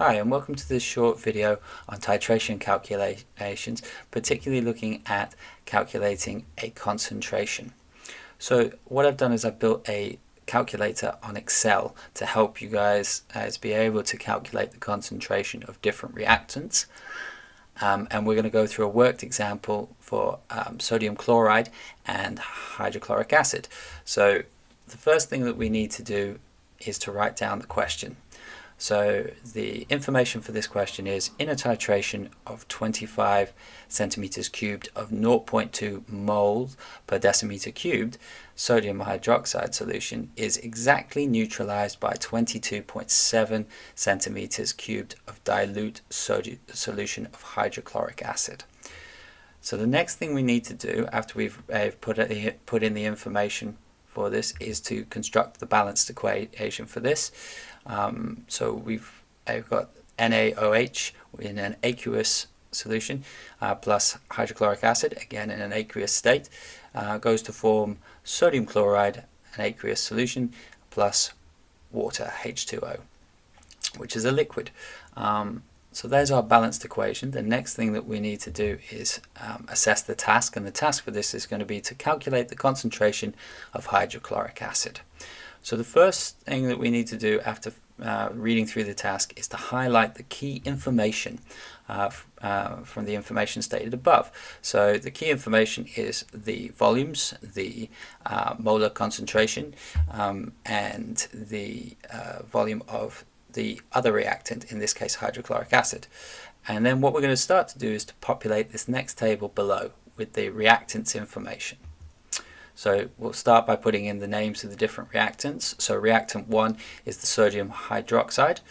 Hi, and welcome to this short video on titration calculations, particularly looking at calculating a concentration. So what I've done is I've built a calculator on Excel to help you guys be able to calculate the concentration of different reactants. And we're going to go through a worked example for sodium chloride and hydrochloric acid. So the first thing that we need to do is to write down the question. So the information for this question is, in a titration of 25 centimeters cubed of 0.2 moles per decimeter cubed, sodium hydroxide solution is exactly neutralized by 22.7 centimeters cubed of dilute solution of hydrochloric acid. So the next thing we need to do after we've put in the information for this is to construct the balanced equation for this. So I've got NaOH in an aqueous solution plus hydrochloric acid, again in an aqueous state, goes to form sodium chloride, an aqueous solution, plus water, H2O, which is a liquid. So there's our balanced equation. The next thing that we need to do is assess the task, and the task for this is going to be to calculate the concentration of hydrochloric acid. So the first thing that we need to do after reading through the task is to highlight the key information from the information stated above. So the key information is the volumes, the molar concentration, and the volume of the other reactant, in this case hydrochloric acid. And then what we're going to start to do is to populate this next table below with the reactants information. So we'll start by putting in the names of the different reactants. So reactant 1 is the sodium hydroxide.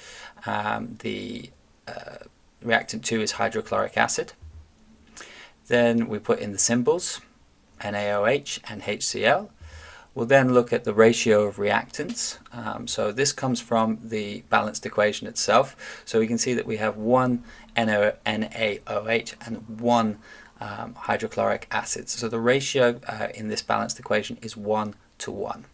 Reactant 2 is hydrochloric acid. Then we put in the symbols, NaOH and HCl. We'll then look at the ratio of reactants. So this comes from the balanced equation itself. So we can see that we have one NaOH and one hydrochloric acid. So the ratio in this balanced equation is 1 to 1.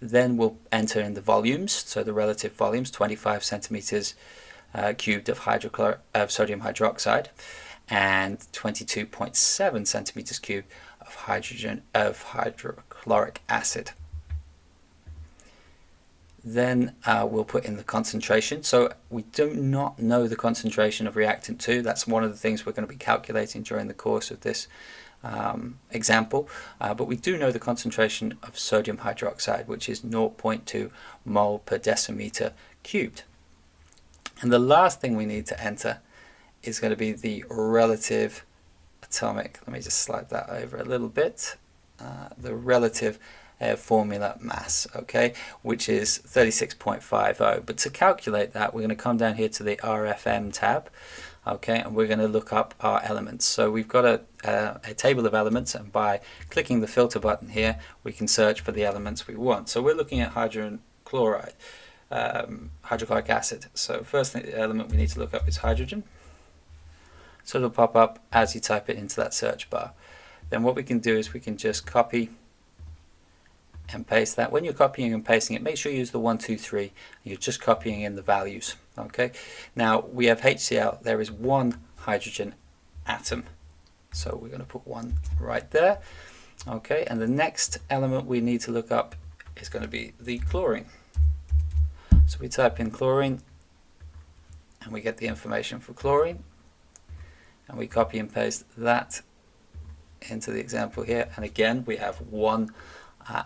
Then we'll enter in the volumes, so the relative volumes, 25 centimeters cubed of sodium hydroxide and 22.7 centimeters cubed of hydrochloric acid. Then we'll put in the concentration. So we do not know the concentration of reactant 2. That's one of the things we're going to be calculating during the course of this example. But we do know the concentration of sodium hydroxide, which is 0.2 mole per decimeter cubed. And the last thing we need to enter is going to be the relative atomic, let me just slide that over a little bit, the relative formula mass, okay, which is 36.50. But to calculate that, we're going to come down here to the RFM tab, okay, and we're going to look up our elements. So we've got a table of elements, and by clicking the filter button here, we can search for the elements we want. So we're looking at hydrochloric acid. So first element we need to look up is hydrogen. So it'll pop up as you type it into that search bar. Then what we can do is we can just copy and paste that. When you're copying and pasting it, make sure you use the 1, 2, 3. You're just copying in the values. Okay. Now we have HCl. There is one hydrogen atom, so we're going to put one right there. Okay. And the next element we need to look up is going to be the chlorine. So we type in chlorine, and we get the information for chlorine, and we copy and paste that into the example here. And again, we have one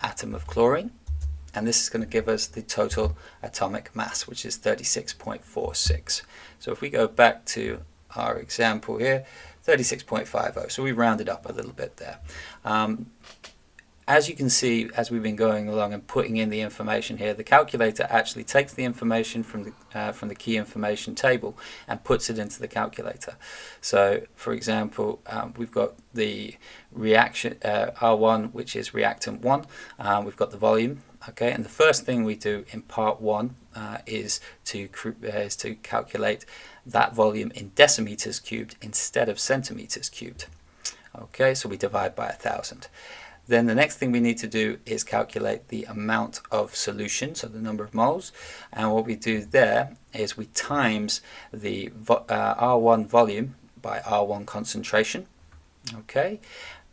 atom of chlorine, and this is going to give us the total atomic mass, which is 36.46. So if we go back to our example here, 36.50. So we rounded up a little bit there. As you can see, as we've been going along and putting in the information here, the calculator actually takes the information from the key information table and puts it into the calculator. So, for example, we've got the reaction R1, which is reactant 1. We've got the volume, okay, and the first thing we do in part 1 is to calculate that volume in decimeters cubed instead of centimeters cubed. Okay, so we divide by 1,000. Then the next thing we need to do is calculate the amount of solution, so the number of moles. And what we do there is we times the R1 volume by R1 concentration. Okay,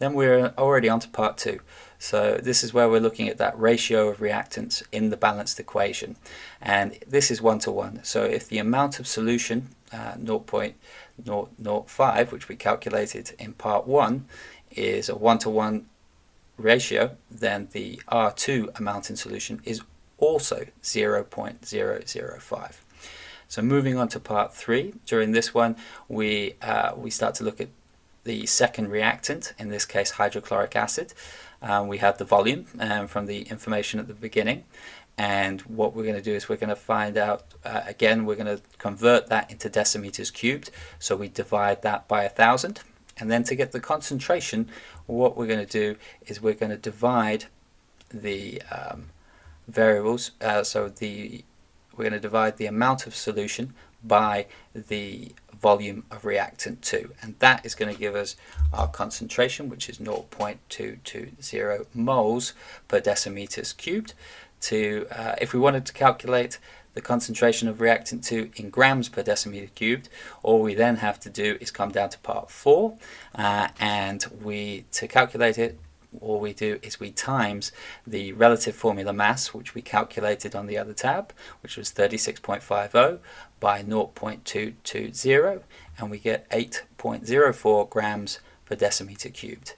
then we're already on to part 2. So this is where we're looking at that ratio of reactants in the balanced equation. And this is 1:1. So if the amount of solution, 0.005, which we calculated in part 1, is a 1:1 ratio, then the R2 amount in solution is also 0.005. So moving on to part 3, during this one we start to look at the second reactant, in this case hydrochloric acid. We have the volume from the information at the beginning, and what we're going to do is we're going to find out, again, we're going to convert that into decimeters cubed, so we divide that by 1,000. And then to get the concentration, what we're going to do is we're going to divide the variables, we're going to divide the amount of solution by the volume of reactant 2, and that is going to give us our concentration, which is 0.220 moles per decimeters cubed. If we wanted to calculate the concentration of reactant 2 in grams per decimeter cubed, all we then have to do is come down to part 4, and to calculate it, all we do is we times the relative formula mass, which we calculated on the other tab, which was 36.50, by 0.220, and we get 8.04 grams per decimeter cubed.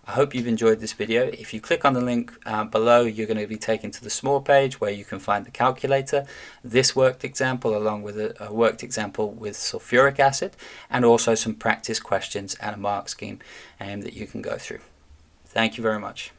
I hope you've enjoyed this video. If you click on the link below, you're going to be taken to the small page where you can find the calculator, this worked example along with a worked example with sulfuric acid, and also some practice questions and a mark scheme that you can go through. Thank you very much.